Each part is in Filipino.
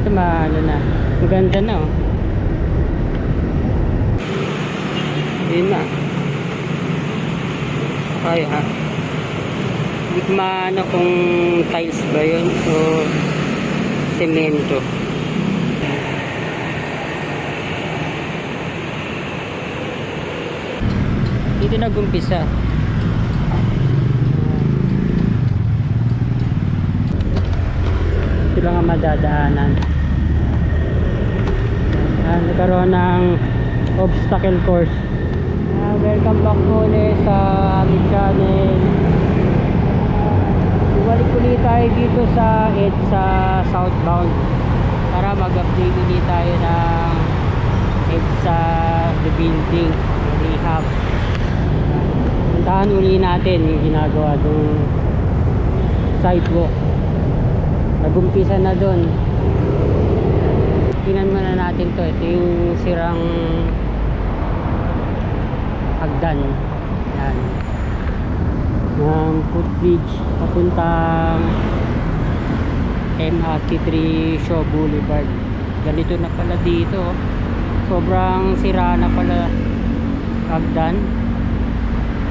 ito ano na. Maganda na oh. Yun na. Ay ha. Hindi ko maano kung tiles ba yun o semento. Dito nag-umpisa. Ito lang ang madadaanan. Nagkaroon ng obstacle course. Welcome back ulit sa aming channel. Bumalik ulit tayo dito sa EDSA southbound para mag-update ulit tayo ng EDSA rebuilding rehab. Puntahan ulit natin yung ginagawa ng sidewalk. Nag-umpisa na doon. Tingnan muna natin to. Ito yung sirang hagdan. Yan. Ng footbridge papuntang MRT3 Shaw Boulevard. Ganito na pala dito. Sobrang sira na pala hagdan.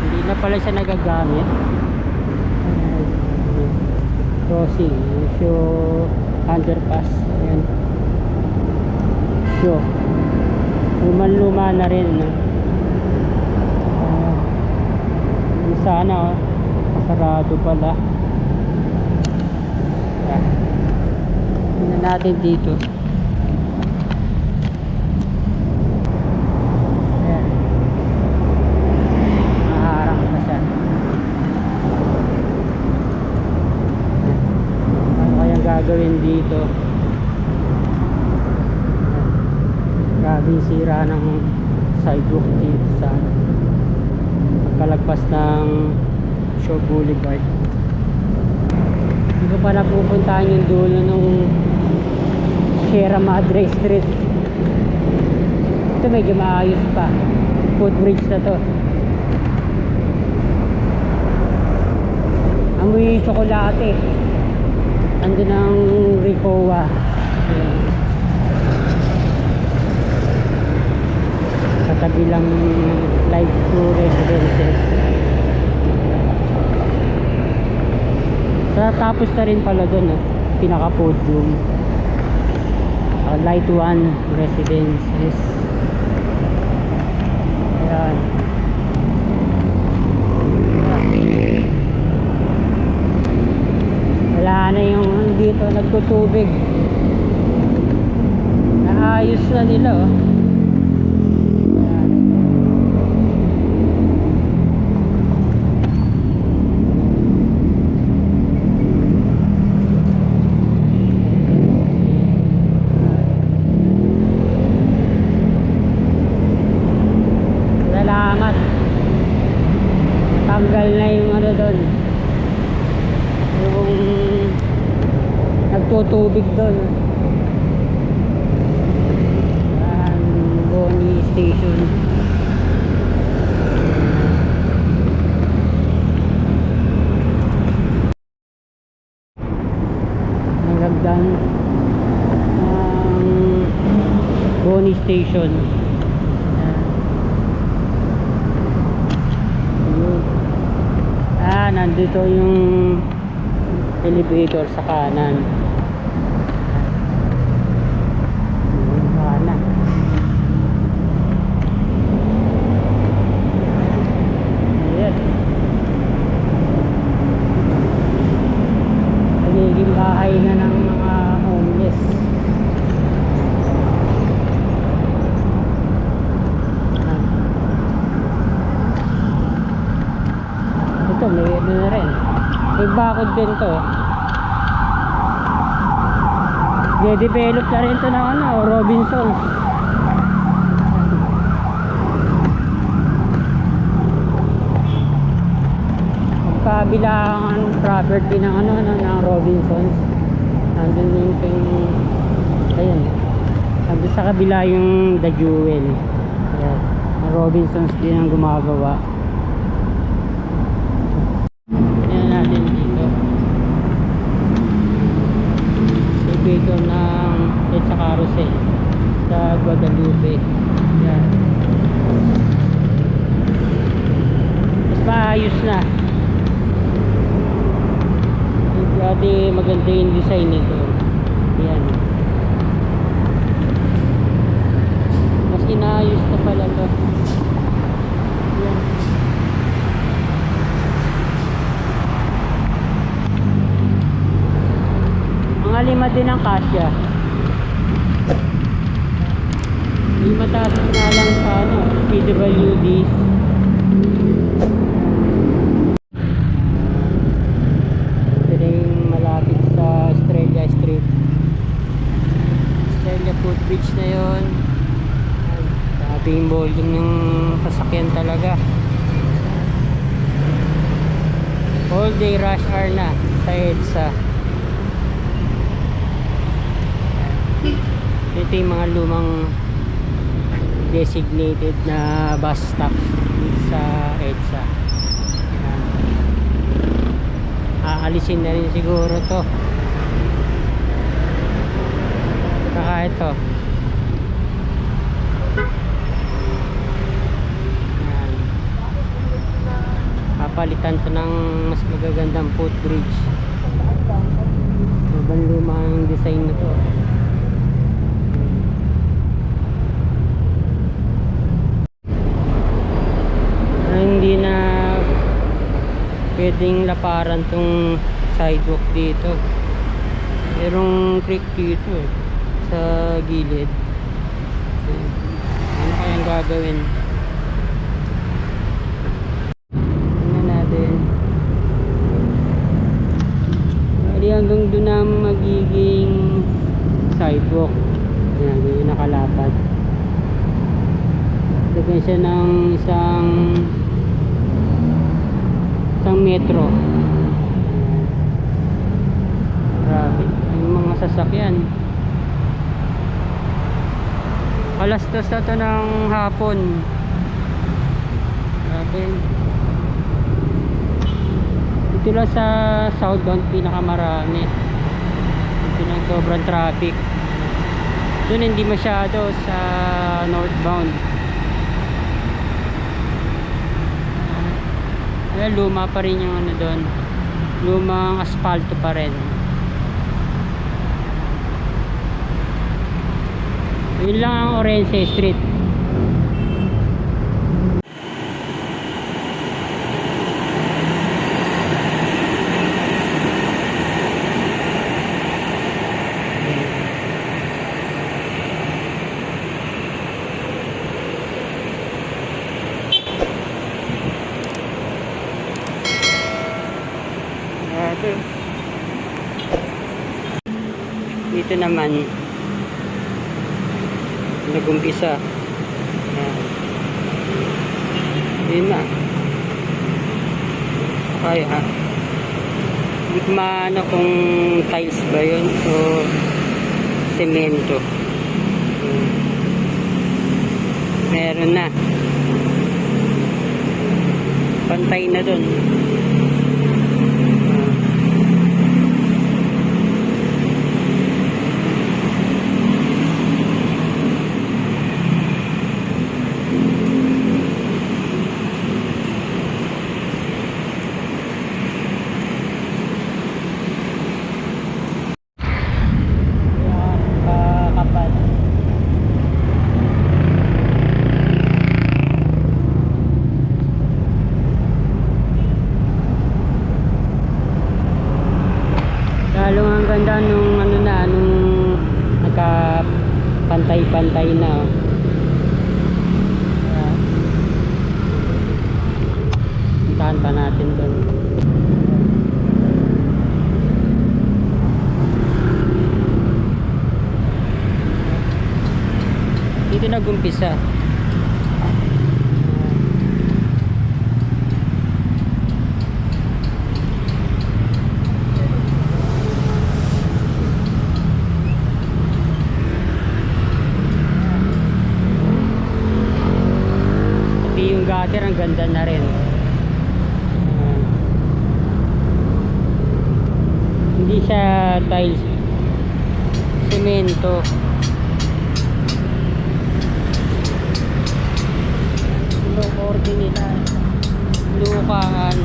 Hindi na pala siya nagagamit. Crossing. Show underpass. Ayan. Show. Luman-luma na rin. No? Sana oh. Sarado pala. Ayan. Tingnan natin dito. Ayan. Maharang pa siya. Ano kayang gagawin dito? Grabing sira ng sidewalk dito sa kalagpas ng Shaw Boulevard. Hindi ko pa napupuntahan yung dulo ng Sierra Madre Street. Ito medyo maayos pa. Footbridge na to. Amoy tsokolate. Andun ang Ricoa. Katabi lang live to residences. Tapos na rin pala doon pinaka podium. Light 1 residences. Ayan. Wala na yung dito nagtutubig. Naayos na nila oh. Tanggal na yung ano doon, yung nagtutubig doon. Boni Station. Nagagdan ng Boni Station. Nandito yung elevator sa kanan. Kanan. Ayan. Nagiging bahay na ng mga homeless. Ito may ano na rin, may bakod din to. De-develop na rin to ng ano, Robinsons. Magkabilang property ng ano, ng Robinsons. Nandun yung ayun, nandun sa kabila yung The Jewel. Ayan, ang Robinsons din ang gumagawa. Natin dito elevator ng EDSA Carousel sa Guadalupe. Yan. Mas maayos na. Dati maganda yung design nito. Yan. Mas inaayos na pala to. Yan. Mga lima din ang kasya. May mataas nga lang sa ano, PWD. Ito na yung malapit sa Estrella Street. Estrella Footbridge na yun. Grabe yung volume ng sasakyan talaga. All day rush hour na sa EDSA. Ito yung mga lumang designated na bus stop sa EDSA. Ayan. Aalisin na rin siguro to. Saka ito. Ayan. Papalitan to ng mas magagandang footbridge. Sobrang lumang design na to. Hindi na pwedeng laparan tong sidewalk dito. Merong creek dito sa gilid. Ano kayang gagawin? Tingnan natin. Bali hanggang doon na magiging sidewalk. Ayan, yung nakalapad. Lagyan siya ng isang metro. Grabe yung mga sasakyan. Alas 2 na to ng hapon. Grabe. Ito lang sa southbound pinakamarami. Ito lang sobrang traffic. Doon hindi masyado sa northbound. Well, luma pa rin yung ano doon. Lumang asfalto pa rin. Yun lang ang Orense Street. Dito naman nag-umpisa. Yun na. Kaya hindi ko maano kung tiles ba yun o semento. Meron na. Pantay na dun. Lalong ang ganda nung ano na, nung nagka-pantay-pantay na. Puntahan pa natin doon. Dito nag-umpisa. Gutter ang ganda na rin. Hindi siya tiles semento. Low order nila. Lukaan.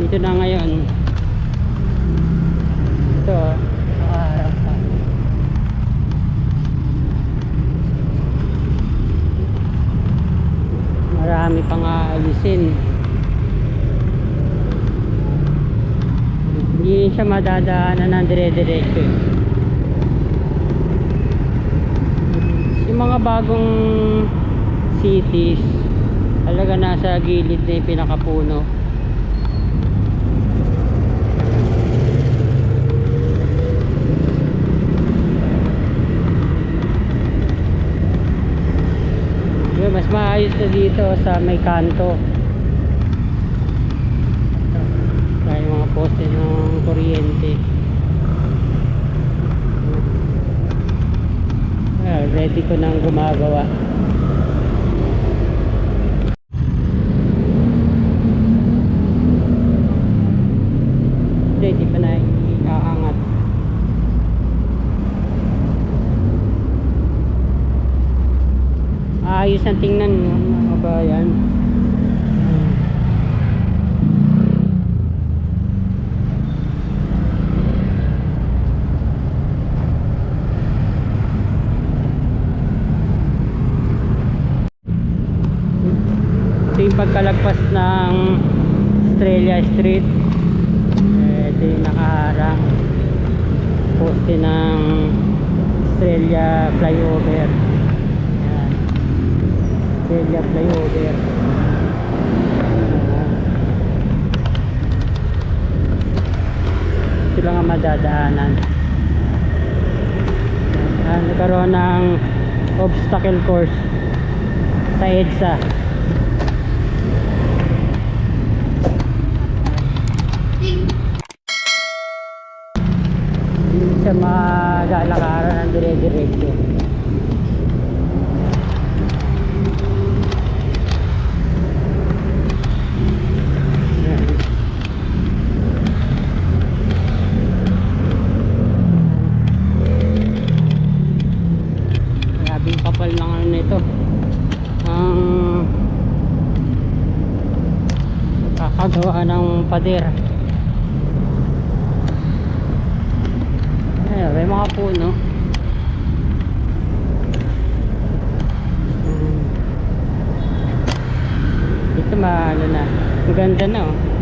Dito na ngayon. Ito, nakaharap pa. Marami pang aayusin. Hindi siya madadaanan ng dire-diretso. Yung mga bagong cities, talaga nasa gilid na yung pinakapuno. Mas maayos na dito sa may kanto. Kaya mga poste ng kuryente. Ready ko nang gumagawa. Hindi pa na iaangat. Ayos ang tingnan nyo mga kabayan. Ito yung pagkalagpas ng Estrella Street. Ito yung nakaharang poste ng Estrella Flyover. Estrella Flyover. Ito lang ang madadaanan. Nagkaroon ng obstacle course sa EDSA. Hindi siya malalakaran ng dire-diretso. Kapal ng ano nito ang kakagawa ng pader. Ayan, may mga puno. Ito ano na, maganda na oh.